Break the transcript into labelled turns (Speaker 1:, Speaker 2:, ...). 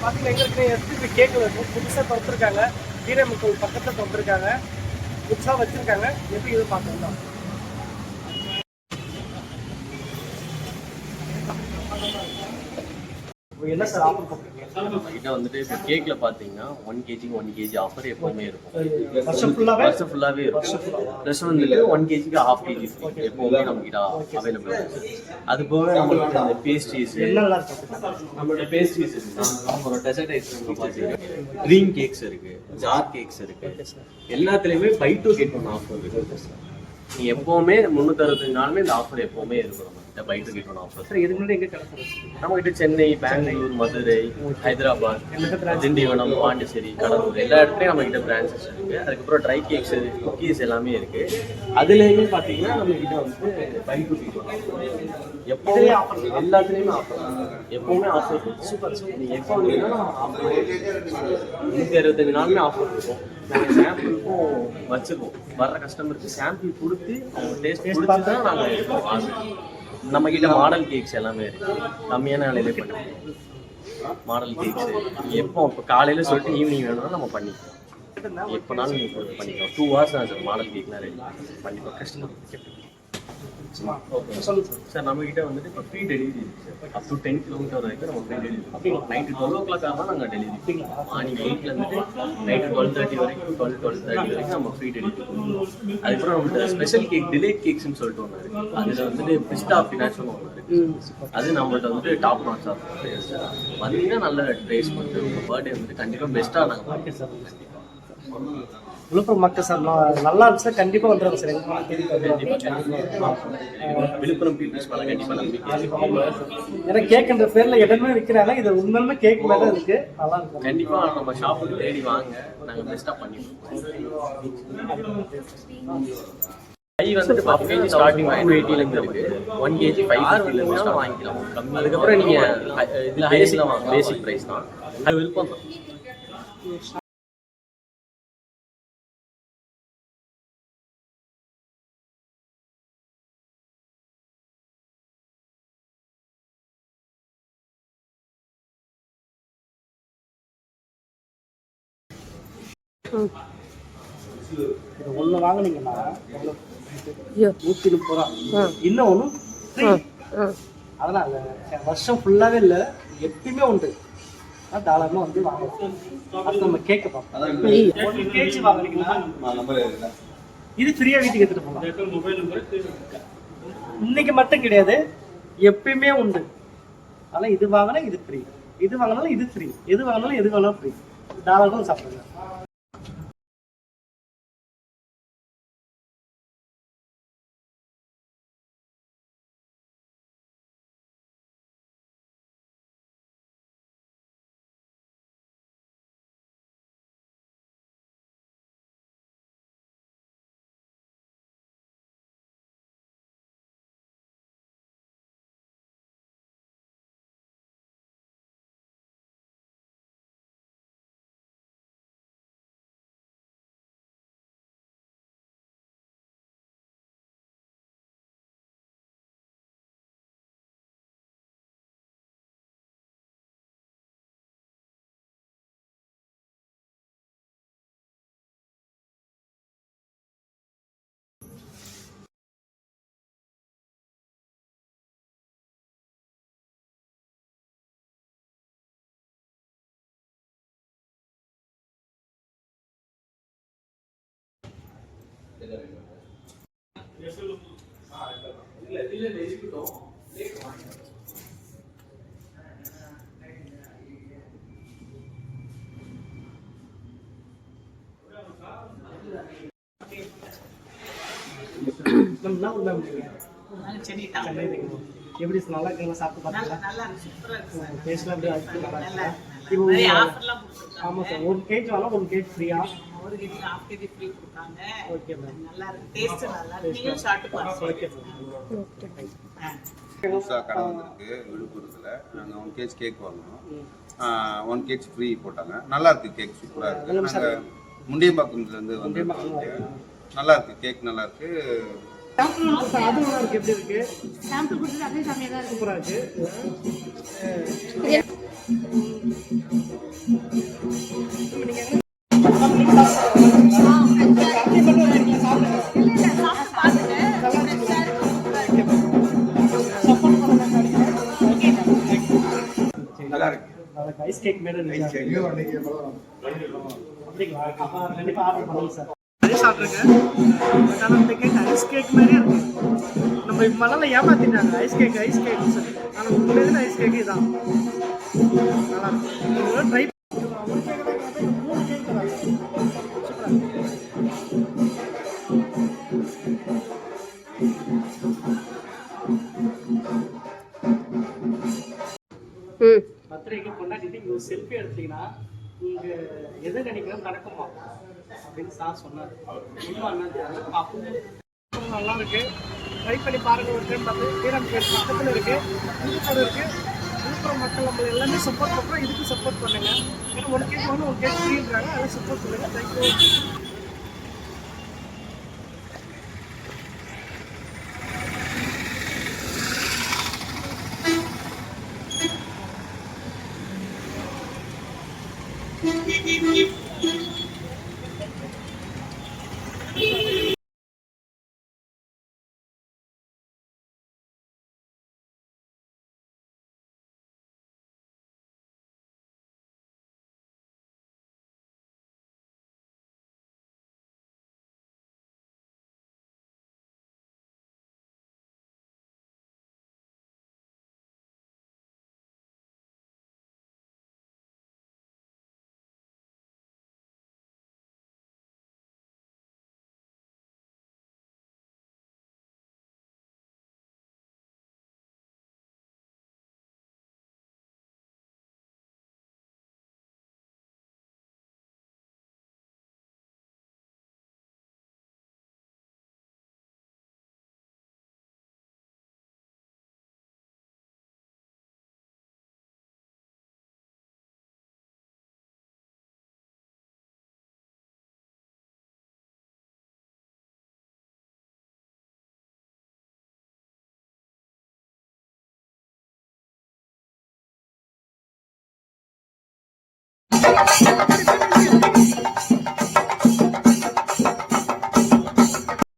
Speaker 1: பார்த்தீங்கன்னா எங்களுக்கு SPB cake இருக்கும் புதுசாக திறந்துருக்காங்க. வீரமுத்தூர் பக்கத்தில் திறந்துருக்காங்க. புதுசாக வச்சுருக்காங்க. எப்படி இது பார்க்கலாம். என்ன சார் ஆஃபர் பண்ணுறீங்க?
Speaker 2: நம்மகிட்ட வந்துட்டு இப்போ கேக்ல பார்த்தீங்கன்னா 1 kg 1 kg ஆஃபர் எப்பவுமே இருக்கும்.
Speaker 1: வருஷம்
Speaker 2: ஃபுல்லாகவே இருக்கும். ப்ளஸ் வந்துட்டு 1 kg ½ kg எப்பவுமே நம்மகிட்ட அவைலபிள் இருக்கு. அது போக நம்மகிட்ட அந்த பேஸ்ட்ரீஸ் நம்மளோட பேஸ்ட்ரீஸ் இருக்கு. அப்புறம் டெசர்ட் ஐஸ்கிரீம் பார்த்தீங்கன்னா ட்ரீம் கேக்ஸ் இருக்கு, ஜார் கேக்ஸ் இருக்கு. எல்லாத்துலேயுமே 5 to get 1 ஆஃபர் இருக்கு. நீ எப்பவுமே 365 நாளுமே இந்த ஆஃபர் எப்பவுமே இருக்கும். Buy two get one offer.
Speaker 1: Sir இதுக்கு முன்னாடி எங்கே கிடச்சி
Speaker 2: நம்மகிட்ட சென்னை, பெங்களூர், மதுரை, ஹைதராபாத், திண்டிவனம், பாண்டிச்சேரி, கடலூர் எல்லா இடத்துலையும் நம்மகிட்ட பிரான்ச்சஸ் இருக்கு. அதுக்கப்புறம் ட்ரை கேக்ஸ், குக்கீஸ் எல்லாமே இருக்கு. அதுலேயுமே பார்த்தீங்கன்னா நம்மகிட்ட வந்து பை டு கெட் ஒன் எப்போவுமே ஆஃபர், எல்லாத்துலேயுமே ஆஃபர், எப்பவுமே ஆஃபர். சூப்பர். நீங்கள் எப்போ வந்தீங்கன்னா ஆஃபர் 165 நாளுமே ஆஃபர் இருக்கும். நாங்கள் சாம்பிளுக்கும் வச்சுருக்கோம். வர்ற கஸ்டமருக்கு சாம்பிள் கொடுத்து அவங்க டேஸ்ட் பிடிச்சி தான் நாங்கள் ஆர்டர். நம்மகிட்ட மாடல் கேக்ஸ் எல்லாமே இருக்கு. கம்மியான விலையிலே பண்ணிக்கலாம். மாடல் கேக்ஸ் எப்போ இப்போ காலையில் சொல்லிட்டு ஈவினிங் வேணும்னா நம்ம பண்ணிக்கலாம். எப்போனாலும் நீங்கள் பண்ணிக்கலாம். 2 hours தான் சார் மாடல் கேக்லாம் ரெடி பண்ணிக்கலாம். கஸ்டமர் ஓகே சார் நம்மகிட்ட வந்துட்டு இப்போ ஃப்ரீ டெலிவரி இருக்குது சார். அப் டு 10 கிலோமீட்டர் வரைக்கும் நம்ம ஃப்ரீ டெலிவரி. நைட்டு 12 o'clock தான் நாங்கள் டெலிவரி. மார்னிங் 8லேருந்து நைட்டு 12:30 வரைக்கும் 12:30 வரைக்கும் நம்ம ஃப்ரீ டெலிவரி பண்ணுவோம். அதுக்கப்புறம் நம்மகிட்ட ஸ்பெஷல் கேக் டிலேட் கேக்ஸ்ன்னு சொல்லிட்டு ஒன்று இருக்குது. அதில் வந்துட்டு பிஸ்டா ஃபினாச்சுன்னு ஒன்று இருக்குது. அது நம்மள்ட்ட வந்துட்டு டாப் நாட்ச் ஆஃப் வந்தீங்கன்னா நல்ல டேஸ்ட் பண்ணிட்டு உங்கள் பர்த்டே வந்துட்டு கண்டிப்பாக பெஸ்ட்டாக நாங்கள் பார்க்க சார்.
Speaker 1: விழுப்புரம் மக்கள் சார் நல்லா இருந்துச்சு. கண்டிப்பாக வந்துடுங்க சார்.
Speaker 2: விழுப்புரம் பீப்புள்ஸ் மேலே கண்டிப்பாக நம்பிக்கை.
Speaker 1: ஏன்னா கேக்குன்ற பேரில் இடமே விற்கிறாங்க. இது உண்மையுமே கேக் மேலே இருக்கு. நல்லா இருக்கும்.
Speaker 2: கண்டிப்பாக நம்ம ஷாப்புக்கு தேடி வாங்க. நாங்கள் பெஸ்ட்டாக பண்ணிடுவோம். கை வந்துட்டு 10 kg ஸ்டார்டிங் 280 இருக்கு. 1 kg 550 வாங்கிக்கலாம். அதுக்கப்புறம் நீங்கள் இதில் ஹையஸ்ட்லாம் வாங்க. பேசிக் ப்ரைஸ் தான். அது விருப்பம் தான்.
Speaker 1: இது ஒன்று வாங்கினீங்கன்னா 130 ரூபா. இன்னும் ஒன்று ஃப்ரீ. அதனால் வருஷம் ஃபுல்லாகவே இல்லை, எப்பயுமே உண்டு. தாராளமாக வந்து வாங்கலாம். அது நம்ம கேட்க பார்ப்போம். 1 kg வாங்கினீங்கன்னா இது ஃப்ரீயாக வீட்டுக்கு எடுத்துகிட்டு போகலாம். இன்னைக்கு மட்டும் கிடையாது, எப்பயுமே உண்டு. அதனால் இது வாங்கினா இது ஃப்ரீ, இது வாங்கினாலும் இது ஃப்ரீ, எது வாங்கினாலும் எது வேணாலும் ஃப்ரீ. தாராளமாக சாப்பிடுங்க. எப்படி நல்லா இருக்குங்களா? சாப்பிட்டு பார்த்தீங்களா? டேஸ்ட்லாம் எப்படி இருக்கு? நல்லா இருக்கு. ஆமாம் சார். 1 kg வாங்க 1 kg ஃப்ரீயா? 1 kg ½ kg ஃப்ரீ கொடுத்தாங்க. Okay ma'am. நல்லா இருக்கு. டேஸ்ட் நல்லா இருக்கு. நீங்களும் சாப்பிட்டு பாருங்க. Okay ma'am. ஓகே.
Speaker 3: புதுசாக கடை வந்திருக்கு விழுப்புரத்தில். நாங்கள் 1 kg கேக் வாங்கினோம். 1 kg ஃப்ரீ போட்டாங்க. நல்லா இருக்கு. கேக் சூப்பராக இருக்குது. நாங்கள் முண்டியம்பாக்கத்துலேருந்து வந்து நல்லா இருக்கு. கேக் நல்லா இருக்கு.
Speaker 1: அது நல்லா இருக்கு. எப்படி இருக்கு?
Speaker 4: சாம்பிள் கொடுத்தது அதே சமயம் தான் இருக்கு.
Speaker 1: சூப்பராக இருக்கு. அதுக்கு ஐஸ் கேக் மேலே இருந்துச்சு. அப்படிங்களா? அப்போ கண்டிப்பாக ஆர்டர் பண்ணுங்க சார். நிறைய சாப்பிட்ருக்கேன். பட் ஆனால் இந்த கேக் ஐஸ் கேக் மாதிரியே இருக்கு. நம்ம மணலில் ஏமாத்திட்டாங்க ஐஸ் கேக்னு சொல்லி. ஆனால் உண்மையிலே ஐஸ் கேக்கு தான் நல்லா இருக்கும். ட்ரை பர்த்டேக்கு கொண்டாடிட்டு இங்கே செல்ஃபி எடுத்தீங்கன்னா நீங்கள் எது நினைக்கிறோம் நடக்குமா அப்படின்னு சார் சொன்னார். உண்மை நல்லா இருக்கு. ட்ரை பண்ணி பாருங்க. ஒரு டைம் பார்த்து ஸ்ரீராம் கேட் பக்கத்தில் இருக்கு, விழுப்புரம் இருக்கு. விழுப்புரம் மக்கள் நம்ம எல்லாமே சப்போர்ட் பண்ணுறோம். இதுக்கு சப்போர்ட் பண்ணுங்க. ஏன்னா ஒரு கேக் வந்து ஒரு கேக் ஃப்ரீன்றாங்க. அதெல்லாம் சப்போர்ட் பண்ணுங்க. தேங்க்யூ. Beep, beep, beep.